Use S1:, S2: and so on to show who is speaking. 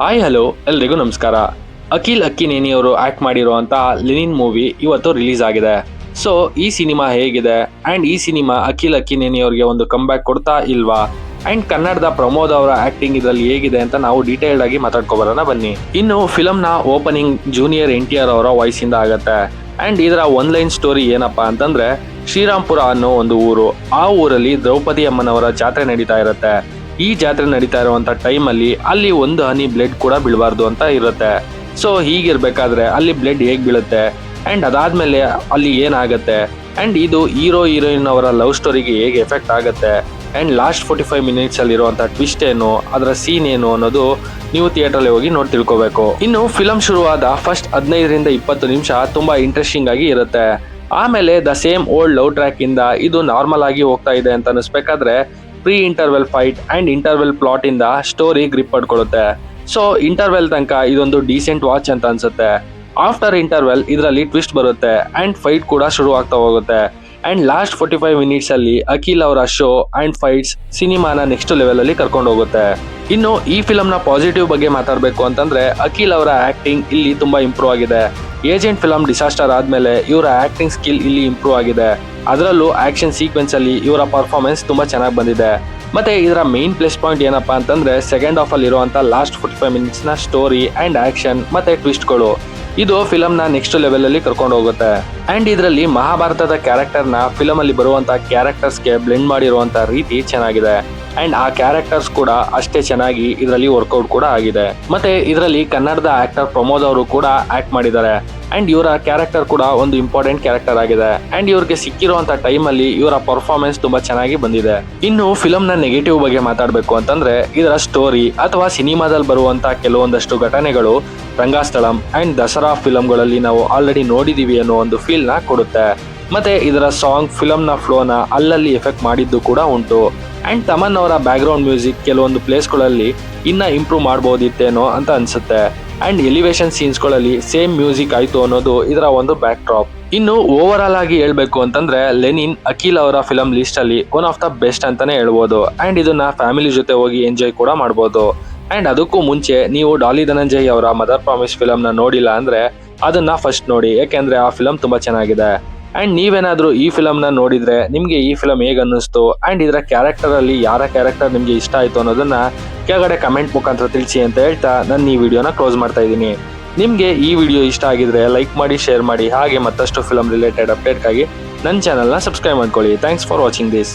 S1: Hi hello ಎಲ್ರಿಗೂ ನಮಸ್ಕಾರ. ಅಖಿಲ್ ಅಕ್ಕಿನೇನಿ ಅವರು ಆಕ್ಟ್ ಮಾಡಿರುವಂತ ಲೆನಿನ್ ಮೂವಿ ಇವತ್ತು ರಿಲೀಸ್ ಆಗಿದೆ. ಸೊ ಈ ಸಿನಿಮಾ ಹೇಗಿದೆ ಅಂಡ್ ಈ ಸಿನಿಮಾ ಅಖಿಲ್ ಅಕ್ಕಿನೇನಿ ಅವರಿಗೆ ಒಂದು ಕಂಬ್ಯಾಕ್ ಕೊಡ್ತಾ ಇಲ್ವಾ ಅಂಡ್ ಕನ್ನಡದ ಪ್ರಮೋದ್ ಅವರ ಆಕ್ಟಿಂಗ್ ಇದರಲ್ಲಿ ಹೇಗಿದೆ ಅಂತ ನಾವು ಡೀಟೇಲ್ಡ್ ಆಗಿ ಮಾತಾಡ್ಕೊಬರೋಣ ಬನ್ನಿ. ಇನ್ನು ಫಿಲಮ್ ನ ಓಪನಿಂಗ್ ಜೂನಿಯರ್ NTR ಅವರ ವಾಯ್ಸ್ ಇಂದ ಆಗತ್ತೆ. ಅಂಡ್ ಇದರ ಒನ್ ಲೈನ್ ಸ್ಟೋರಿ ಏನಪ್ಪಾ ಅಂತಂದ್ರೆ, ಶ್ರೀರಾಮ್ಪುರ ಅನ್ನೋ ಒಂದು ಊರು, ಆ ಊರಲ್ಲಿ ದ್ರೌಪದಿ ಅಮ್ಮನವರ ಜಾತ್ರೆ ನಡೀತಾ ಇರುತ್ತೆ. ಈ ಜಾತ್ರೆ ನಡೀತಾ ಇರುವಂತ ಟೈಮ್ ಅಲ್ಲಿ ಒಂದು ಹನಿ ಬ್ಲಡ್ ಕೂಡ ಬೀಳಬಾರ್ದು ಅಂತ ಇರುತ್ತೆ. ಸೊ ಹೀಗಿರ್ಬೇಕಾದ್ರೆ ಅಲ್ಲಿ ಬ್ಲಡ್ ಹೇಗ್ ಬೀಳುತ್ತೆ ಅಂಡ್ ಅದಾದ್ಮೇಲೆ ಅಲ್ಲಿ ಏನಾಗತ್ತೆ ಅಂಡ್ ಇದು ಹೀರೋ ಹೀರೋಯಿನ್ ಅವರ ಲವ್ ಸ್ಟೋರಿಗೆ ಹೇಗೆ ಎಫೆಕ್ಟ್ ಆಗುತ್ತೆ ಅಂಡ್ ಲಾಸ್ಟ್ 45 ಮಿನಿಟ್ಸ್ ಅಲ್ಲಿ ಇರುವಂತ ಟ್ವಿಸ್ಟ್ ಏನು, ಅದರ ಸೀನ್ ಏನು ಅನ್ನೋದು ನೀವು ಥಿಯೇಟರ್ ಅಲ್ಲಿ ಹೋಗಿ ನೋಡಿ ತಿಳ್ಕೊಬೇಕು. ಇನ್ನು ಫಿಲಂ ಶುರುವಾದ ಫಸ್ಟ್ 15ರಿಂದ 20 ನಿಮಿಷ ತುಂಬಾ ಇಂಟ್ರೆಸ್ಟಿಂಗ್ ಆಗಿ ಇರುತ್ತೆ. ಆಮೇಲೆ the same old love track ಇಂದ ಇದು ನಾರ್ಮಲ್ ಆಗಿ ಹೋಗ್ತಾ ಇದೆ ಅಂತ ಅನಿಸ್ಬೇಕಾದ್ರೆ pre interval fight and interval plot ಇಂದ ಸ್ಟೋರಿ ಗ್ರಿಪ್ ಪಡ್ಕೊಳ್ಳುತ್ತೆ. ಸೊ ಇಂಟರ್ವೆಲ್ ತನಕ ಇದೊಂದು ಡೀಸೆಂಟ್ ವಾಚ್ ಅಂತ ಅನ್ಸುತ್ತೆ. ಆಫ್ಟರ್ ಇಂಟರ್ವೆಲ್ ಇದರಲ್ಲಿ ಟ್ವಿಸ್ಟ್ ಬರುತ್ತೆ ಅಂಡ್ ಫೈಟ್ ಕೂಡ ಶುರು ಆಗ್ತಾ ಹೋಗುತ್ತೆ. ಅಂಡ್ ಲಾಸ್ಟ್ 45 ಮಿನಿಟ್ಸ್ ಅಲ್ಲಿ ಅಖಿಲ್ ಅವರ ಶೋ ಅಂಡ್ ಫೈಟ್ಸ್ ಸಿನಿಮಾನ ನೆಕ್ಸ್ಟ್ ಲೆವೆಲ್ ಅಲ್ಲಿ ಕರ್ಕೊಂಡು ಹೋಗುತ್ತೆ. ಇನ್ನು ಈ ಫಿಲಂ ನ ಪಾಸಿಟಿವ್ ಬಗ್ಗೆ ಮಾತಾಡಬೇಕು ಅಂತಂದ್ರೆ, ಅಖಿಲ್ ಅವರ ಆಕ್ಟಿಂಗ್ ಇಲ್ಲಿ ತುಂಬಾ ಇಂಪ್ರೂವ್ ಆಗಿದೆ. ಏಜೆಂಟ್ ಫಿಲಂ ಡಿಸಾಸ್ಟರ್ ಆದ್ಮೇಲೆ ಇವರ ಆಕ್ಟಿಂಗ್ ಸ್ಕಿಲ್ ಇಲ್ಲಿ ಇಂಪ್ರೂವ್ ಆಗಿದೆ. ಅದರಲ್ಲೂ ಆಕ್ಷನ್ ಸೀಕ್ವೆನ್ಸ್ ಅಲ್ಲಿ ಇವರ ಪರ್ಫಾರ್ಮೆನ್ಸ್ ತುಂಬಾ ಚೆನ್ನಾಗಿ ಬಂದಿದೆ. ಮತ್ತೆ ಇದರ ಮೇನ್ ಪ್ಲಸ್ ಪಾಯಿಂಟ್ ಏನಪ್ಪಾ ಅಂತಂದ್ರೆ, ಸೆಕೆಂಡ್ ಹಾಫ್ ಅಲ್ಲಿ ಇರುವಂತ ಲಾಸ್ಟ್ 45 ಮಿನಿಟ್ಸ್ ನ ಸ್ಟೋರಿ ಅಂಡ್ ಆಕ್ಷನ್ ಮತ್ತೆ ಟ್ವಿಸ್ಟ್ಗಳು ಇದು ಫಿಲಂ ನ ನೆಕ್ಸ್ಟ್ ಲೆವೆಲ್ ಅಲ್ಲಿ ಕರ್ಕೊಂಡು ಹೋಗುತ್ತೆ. ಅಂಡ್ ಇದರಲ್ಲಿ ಮಹಾಭಾರತದ ಕ್ಯಾರೆಕ್ಟರ್ ನ ಫಿಲಂ ಅಲ್ಲಿ ಬರುವಂತ ಕ್ಯಾರೆಕ್ಟರ್ಸ್ ಗೆ ಬ್ಲೆಂಡ್ ಮಾಡಿರುವಂತ ರೀತಿ ಚೆನ್ನಾಗಿದೆ. ಅಂಡ್ ಆ ಕ್ಯಾರೆಕ್ಟರ್ಸ್ ಕೂಡ ಅಷ್ಟೇ ಚೆನ್ನಾಗಿ ಇದರಲ್ಲಿ ವರ್ಕೌಟ್ ಕೂಡ ಆಗಿದೆ. ಮತ್ತೆ ಇದರಲ್ಲಿ ಕನ್ನಡದ ಆಕ್ಟರ್ ಪ್ರಮೋದ್ ಅವರು ಕೂಡ ಆಕ್ಟ್ ಮಾಡಿದ್ದಾರೆ. ಅಂಡ್ ಇವರ ಕ್ಯಾರೆಕ್ಟರ್ ಕೂಡ ಒಂದು ಇಂಪಾರ್ಟೆಂಟ್ ಕ್ಯಾರೆಕ್ಟರ್ ಆಗಿದೆ. ಅಂಡ್ ಇವ್ರಿಗೆ ಸಿಕ್ಕಿರುವಂತ ಟೈಮ್ ಅಲ್ಲಿ ಇವರ ಪರ್ಫಾರ್ಮೆನ್ಸ್ ತುಂಬಾ ಚೆನ್ನಾಗಿ ಬಂದಿದೆ. ಇನ್ನು ಫಿಲಂ ನ ನೆಗೆಟಿವ್ ಬಗ್ಗೆ ಮಾತಾಡಬೇಕು ಅಂತಂದ್ರೆ, ಇದರ ಸ್ಟೋರಿ ಅಥವಾ ಸಿನಿಮಾದಲ್ಲಿ ಬರುವಂತ ಕೆಲವೊಂದಷ್ಟು ಘಟನೆಗಳು ರಂಗಸ್ಥಳಂ ಅಂಡ್ ದಸರಾ ಫಿಲಂಗಳಲ್ಲಿ ನಾವು ಆಲ್ರೆಡಿ ನೋಡಿದೀವಿ ಅನ್ನೋ ಒಂದು ಫೀಲ್ ನ ಕೊಡುತ್ತೆ. ಮತ್ತೆ ಇದರ ಸಾಂಗ್ ಫಿಲಂ ನ ಫ್ಲೋ ನ ಅಲ್ಲಲ್ಲಿ ಎಫೆಕ್ಟ್ ಮಾಡಿದ್ದು ಕೂಡ ಉಂಟು. ಅಂಡ್ ತಮನ್ ಅವರ ಬ್ಯಾಕ್ ಗ್ರೌಂಡ್ ಮ್ಯೂಸಿಕ್ ಕೆಲವೊಂದು ಪ್ಲೇಸ್ಗಳಲ್ಲಿ ಇನ್ನ ಇಂಪ್ರೂವ್ ಮಾಡಬಹುದಿತ್ತೇನೋ ಅಂತ ಅನ್ಸುತ್ತೆ. ಅಂಡ್ ಎಲಿವೇಶನ್ ಸೀನ್ಸ್ ಗಳಲ್ಲಿ ಸೇಮ್ ಮ್ಯೂಸಿಕ್ ಆಯ್ತು ಅನ್ನೋದು ಇದರ ಒಂದು ಬ್ಯಾಕ್ ಡ್ರಾಪ್. ಇನ್ನು ಓವರ್ ಆಲ್ ಆಗಿ ಹೇಳ್ಬೇಕು ಅಂತಂದ್ರೆ, ಲೆನಿನ್ ಅಖಿಲ್ ಅವರ ಫಿಲಂ ಲಿಸ್ಟ್ ಅಲ್ಲಿ ಒನ್ ಆಫ್ ದ ಬೆಸ್ಟ್ ಅಂತಾನೆ ಹೇಳ್ಬೋದು. ಅಂಡ್ ಇದನ್ನ ಫ್ಯಾಮಿಲಿ ಜೊತೆ ಹೋಗಿ ಎಂಜಾಯ್ ಕೂಡ ಮಾಡ್ಬೋದು. ಅಂಡ್ ಅದಕ್ಕೂ ಮುಂಚೆ ನೀವು ಡಾಲಿ ಧನಂಜಯ್ ಅವರ ಮದರ್ ಪ್ರಾಮಿಸ್ ಫಿಲಂ ನ ನೋಡಿಲ್ಲ ಅಂದ್ರೆ ಅದನ್ನ ಫಸ್ಟ್ ನೋಡಿ, ಯಾಕೆಂದ್ರೆ ಆ ಫಿಲಂ ತುಂಬಾ ಚೆನ್ನಾಗಿದೆ. ಅಂಡ್ ನೀವೇನಾದ್ರೂ ಈ ಫಿಲಂ ನ ನೋಡಿದ್ರೆ ನಿಮ್ಗೆ ಈ ಫಿಲಂ ಹೇಗ್ ಅನ್ನಿಸ್ತು ಅಂಡ್ ಇದರ ಕ್ಯಾರೆಕ್ಟರ್ ಅಲ್ಲಿ ಯಾರ ಕ್ಯಾರೆಕ್ಟರ್ ನಿಮ್ಗೆ ಇಷ್ಟ ಆಯ್ತು ಅನ್ನೋದನ್ನ ಕೆಳಗಡೆ ಕಮೆಂಟ್ ಮುಖಾಂತರ ತಿಳಿಸಿ ಅಂತ ಹೇಳ್ತಾ ನಾನು ಈ ವಿಡಿಯೋನ ಕ್ಲೋಸ್ ಮಾಡ್ತಾ ಇದ್ದೀನಿ. ನಿಮ್ಗೆ ಈ ವಿಡಿಯೋ ಇಷ್ಟ ಆಗಿದ್ರೆ ಲೈಕ್ ಮಾಡಿ, ಶೇರ್ ಮಾಡಿ, ಹಾಗೆ ಮತ್ತಷ್ಟು ಫಿಲಂ ರಿಲೇಟೆಡ್ ಅಪ್ಡೇಟ್ಗಾಗಿ ನನ್ನ ಚಾನಲ್ನ ಸಬ್ಸ್ಕ್ರೈಬ್ ಮಾಡ್ಕೊಳ್ಳಿ. Thanks for watching this.